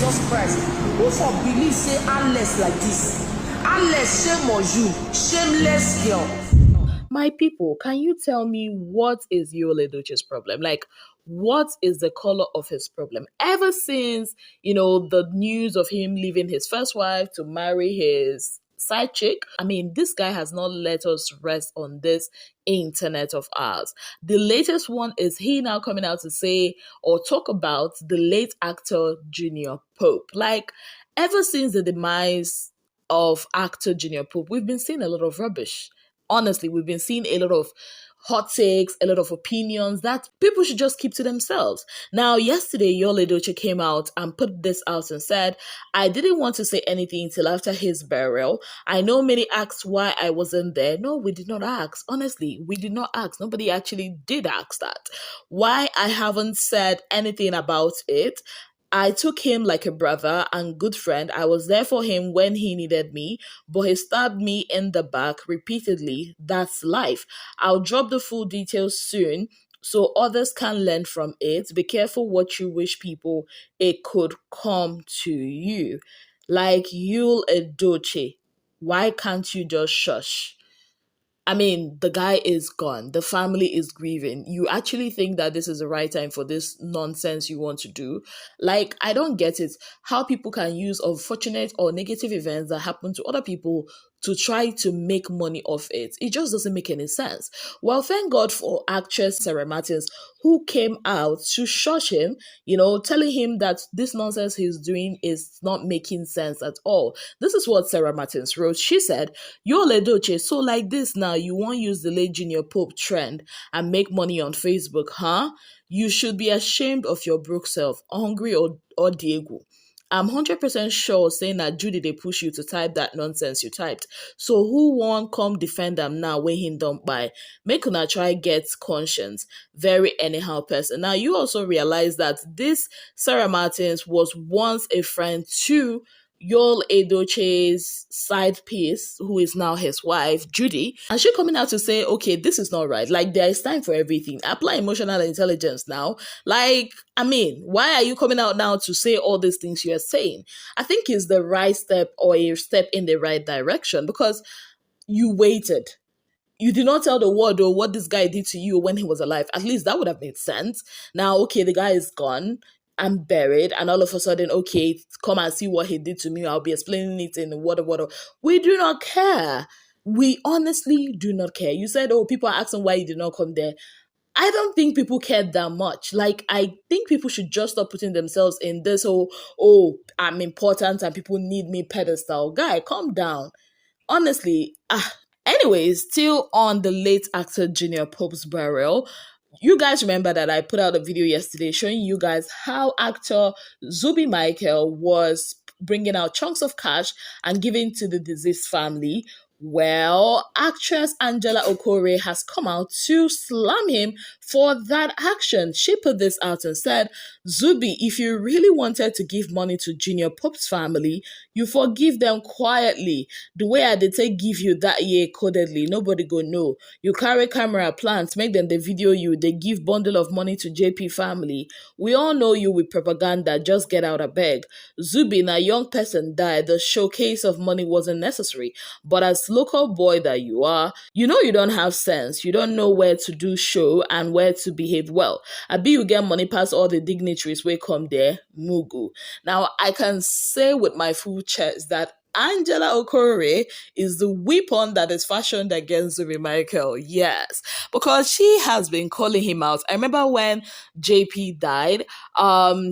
Jesus Christ. Who for believe say unless like this? Unless shame on you, shameless girl. My people, can you tell me what is Yul Edochie's problem? Like, what is the color of his problem? Ever since, the news of him leaving his first wife to marry his side chick, I mean, this guy has not let us rest on this internet of ours. The latest one is he now coming out to say or talk about the late actor Junior Pope. Like, ever since the demise of actor Junior Pope, we've been seeing a lot of rubbish. Honestly, we've been seeing a lot of hot takes, a lot of opinions that people should just keep to themselves. Now, yesterday, Yul Edochie came out and put this out and said, I didn't want to say anything till after his burial. I know many asked why I wasn't there. No, we did not ask. Honestly, we did not ask. Nobody actually did ask that. Why I haven't said anything about it? I took him like a brother and good friend. I was there for him when he needed me, but he stabbed me in the back repeatedly. That's life. I'll drop the full details soon so others can learn from it. Be careful what you wish people. It could come to you. Like Yul Edochie. Why can't you just shush? I mean, the guy is gone. The family is grieving. You actually think that this is the right time for this nonsense you want to do? Like, I don't get it. How people can use unfortunate or negative events that happen to other people to try to make money off it. It just doesn't make any sense. Well, thank God for actress Sarah Martins, who came out to shush him, telling him that this nonsense he's doing is not making sense at all. This is what Sarah Martins wrote. She said, Yul Edochie, so like this now, you won't use the late Junior Pope trend and make money on Facebook, huh? You should be ashamed of your broke self, hungry or Diego. I'm 100% sure saying that Judy, they push you to type that nonsense you typed. So who won't come defend them now when he don't buy? Make una try get conscience. Very anyhow person. Now you also realize that this Sarah Martins was once a friend to Yul Edochie's side piece, who is now his wife, Judy, and she coming out to say, okay, this is not right. Like, there is time for everything. Apply emotional intelligence now. Like, I mean, why are you coming out now to say all these things you're saying? I think it's the right step or a step in the right direction because you waited. You did not tell the world or what this guy did to you when he was alive. At least that would have made sense. Now, okay, the guy is gone. I'm buried, and all of a sudden, okay, come and see what he did to me. I'll be explaining it in what. We do not care. We honestly do not care. You said, oh, people are asking why you did not come there. I don't think people cared that much. Like, I think people should just stop putting themselves in this whole, oh, I'm important and people need me pedestal. Guy, calm down. Honestly, anyways, still on the late actor Junior Pope's burial, you guys remember that I put out a video yesterday showing you guys how actor Zubby Michael was bringing out chunks of cash and giving to the deceased family. Well, actress Angela Okorie has come out to slam him for that action. She put this out and said, Zubby, if you really wanted to give money to Junior Pope's family, you forgive them quietly. The way I did say give you that year codedly, nobody go know. You carry camera plants, make them the video you, they give bundle of money to JP family. We all know you with propaganda, just get out a beg. Zubby, a young person died, the showcase of money wasn't necessary. But as local boy that you are, you know you don't have sense. You don't know where to do show and where to behave well. I be you get money past all the dignitaries wey come there, mugu. Now, I can say with my full chest that Angela Okorie is the weapon that is fashioned against Zubby Michael. Yes, because she has been calling him out. I remember when JP died,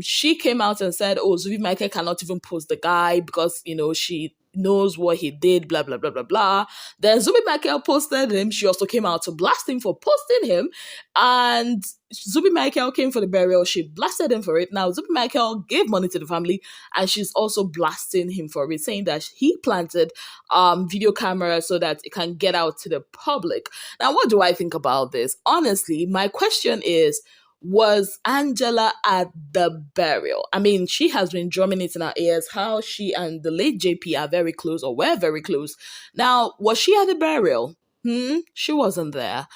she came out and said, oh, Zubby Michael cannot even post the guy because, she knows what he did, blah, blah, blah, blah, blah. Then Zubby Michael posted him. She also came out to blast him for posting him. And Zubby Michael came for the burial. She blasted him for it. Now, Zubby Michael gave money to the family and she's also blasting him for it, saying that he planted video camera so that it can get out to the public. Now, what do I think about this? Honestly, my question is, was Angela at the burial? I mean, she has been drumming it in our ears how she and the late JP are very close or were very close. Now, was she at the burial? She wasn't there.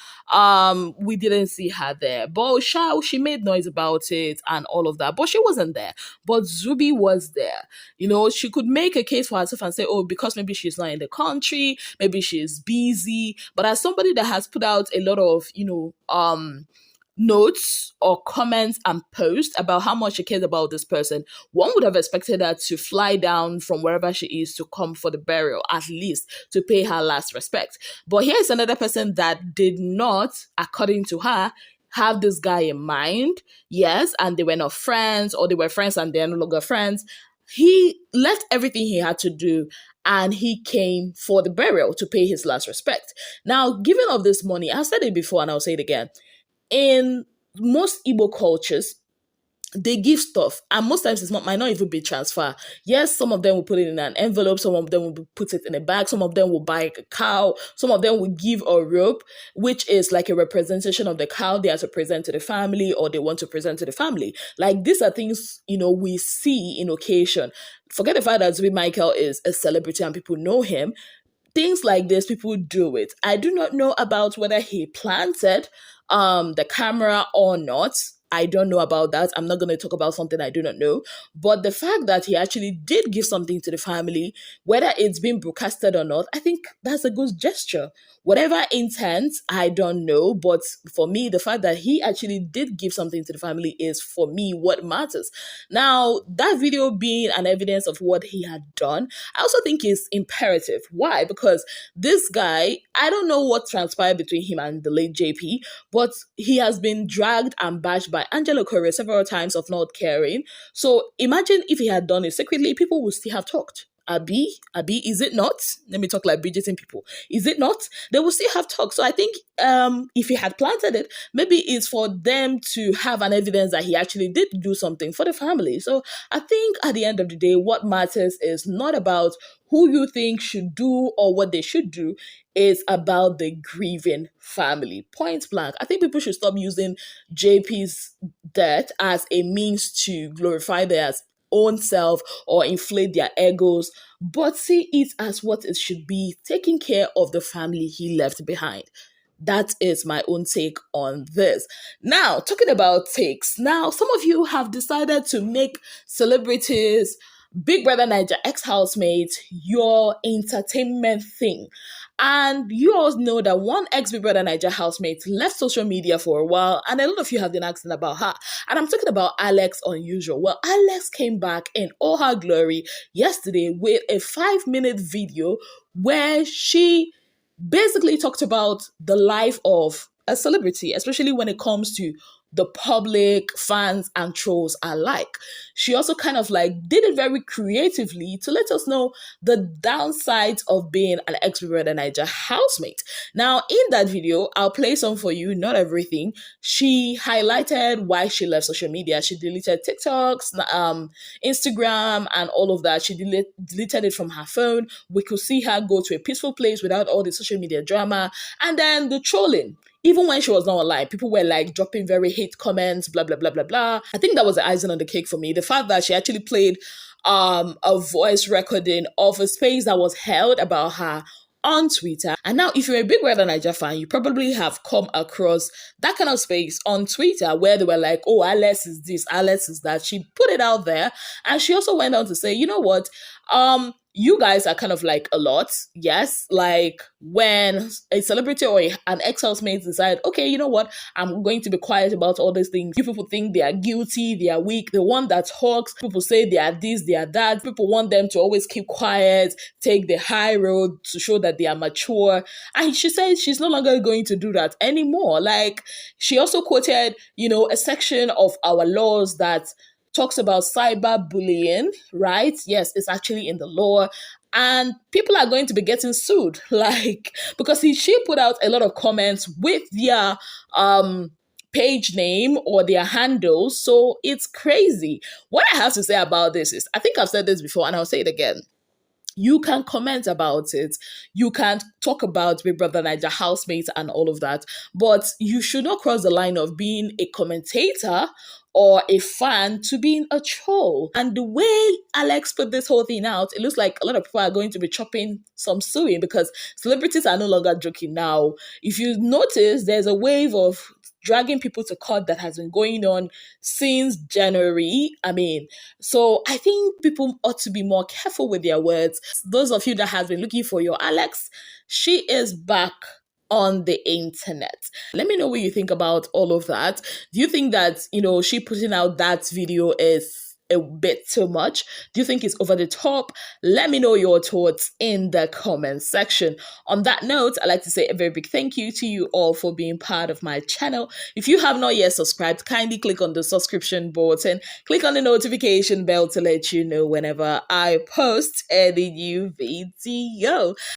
We didn't see her there. But she made noise about it and all of that. But she wasn't there. But Zuby was there. She could make a case for herself and say, oh, because maybe she's not in the country, maybe she's busy. But as somebody that has put out a lot of, notes or comments and posts about how much she cares about this person, one would have expected her to fly down from wherever she is to come for the burial, at least to pay her last respect. But here's another person that did not, according to her, have this guy in mind. Yes, and they were not friends, or they were friends and they're no longer friends. He left everything he had to do and he came for the burial to pay his last respect. Now, giving of this money, I've said it before and I'll say it again. In most Igbo cultures, they give stuff, and most times might not even be transfer. Yes, some of them will put it in an envelope, some of them will put it in a bag, some of them will buy a cow, some of them will give a rope, which is like a representation of the cow they are to present to the family, or they want to present to the family. Like, these are things, we see in occasion. Forget the fact that Zubby Michael is a celebrity and people know him. Things like this, people do it. I do not know about whether he planted the camera or not. I don't know about that. I'm not going to talk about something I do not know. But the fact that he actually did give something to the family, whether it's been broadcasted or not, I think that's a good gesture. Whatever intent, I don't know. But for me, the fact that he actually did give something to the family is, for me, what matters. Now, that video being an evidence of what he had done, I also think is imperative. Why? Because this guy, I don't know what transpired between him and the late JP, but he has been dragged and bashed by Angela Okorie several times of not caring. So imagine if he had done it secretly, people would still have talked. Abi, is it not? Let me talk like Bridgerton people. Is it not? They will still have talk. So I think if he had planted it, maybe it's for them to have an evidence that he actually did do something for the family. So I think at the end of the day, what matters is not about who you think should do or what they should do. Is about the grieving family. Point blank. I think people should stop using JP's death as a means to glorify their own self or inflate their egos, but see it as what it should be, taking care of the family he left behind. That is my own take on this. Now, talking about takes. Now, some of you have decided to make celebrities, Big Brother Naija ex-housemates, your entertainment thing. And you all know that one ex-Big Brother Naija housemate left social media for a while, and a lot of you have been asking about her. And I'm talking about Alex Unusual. Well, Alex came back in all her glory yesterday with a 5-minute video where she basically talked about the life of a celebrity, especially when it comes to the public, fans, and trolls alike. She also kind of did it very creatively to let us know the downsides of being an ex-Big Brother Naija housemate. Now, in that video, I'll play some for you, not everything. She highlighted why she left social media. She deleted TikToks, Instagram, and all of that. She deleted it from her phone. We could see her go to a peaceful place without all the social media drama. And then the trolling. Even when she was not online, people were dropping very hate comments, blah, blah, blah, blah, blah. I think that was the icing on the cake for me. The fact that she actually played a voice recording of a space that was held about her on Twitter. And now, if you're a Big Brother Naija fan, you probably have come across that kind of space on Twitter where they were like, oh, Alex is this, Alex is that. She put it out there. And she also went on to say, you know what? You guys are kind of a lot. Yes, when a celebrity or an ex-housemate decide, okay, you know what, I'm going to be quiet about all these things. You people think they are guilty, they are weak, the one that talks, people say they are this, they are that. People want them to always keep quiet, take the high road to show that they are mature. And she said she's no longer going to do that anymore. She also quoted, a section of our laws that talks about cyberbullying, right? Yes, it's actually in the law. And people are going to be getting sued, because she put out a lot of comments with their page name or their handles. So it's crazy. What I have to say about this is, I think I've said this before and I'll say it again. you can comment about it. You can talk about Big Brother Niger housemates and all of that. But you should not cross the line of being a commentator or a fan to being a troll. And the way Alex put this whole thing out, it looks like a lot of people are going to be chopping some suing because celebrities are no longer joking now. If you notice, there's a wave of dragging people to court that has been going on since January. I mean, so I think people ought to be more careful with their words. Those of you that have been looking for your Alex, she is back on the internet. Let me know what you think about all of that. Do you think that, she putting out that video is a bit too much? Do you think it's over the top? Let me know your thoughts in the comment section. On that note, I'd like to say a very big thank you to you all for being part of my channel. If you have not yet subscribed, kindly click on the subscription button, click on the notification bell to let you know whenever I post any new video.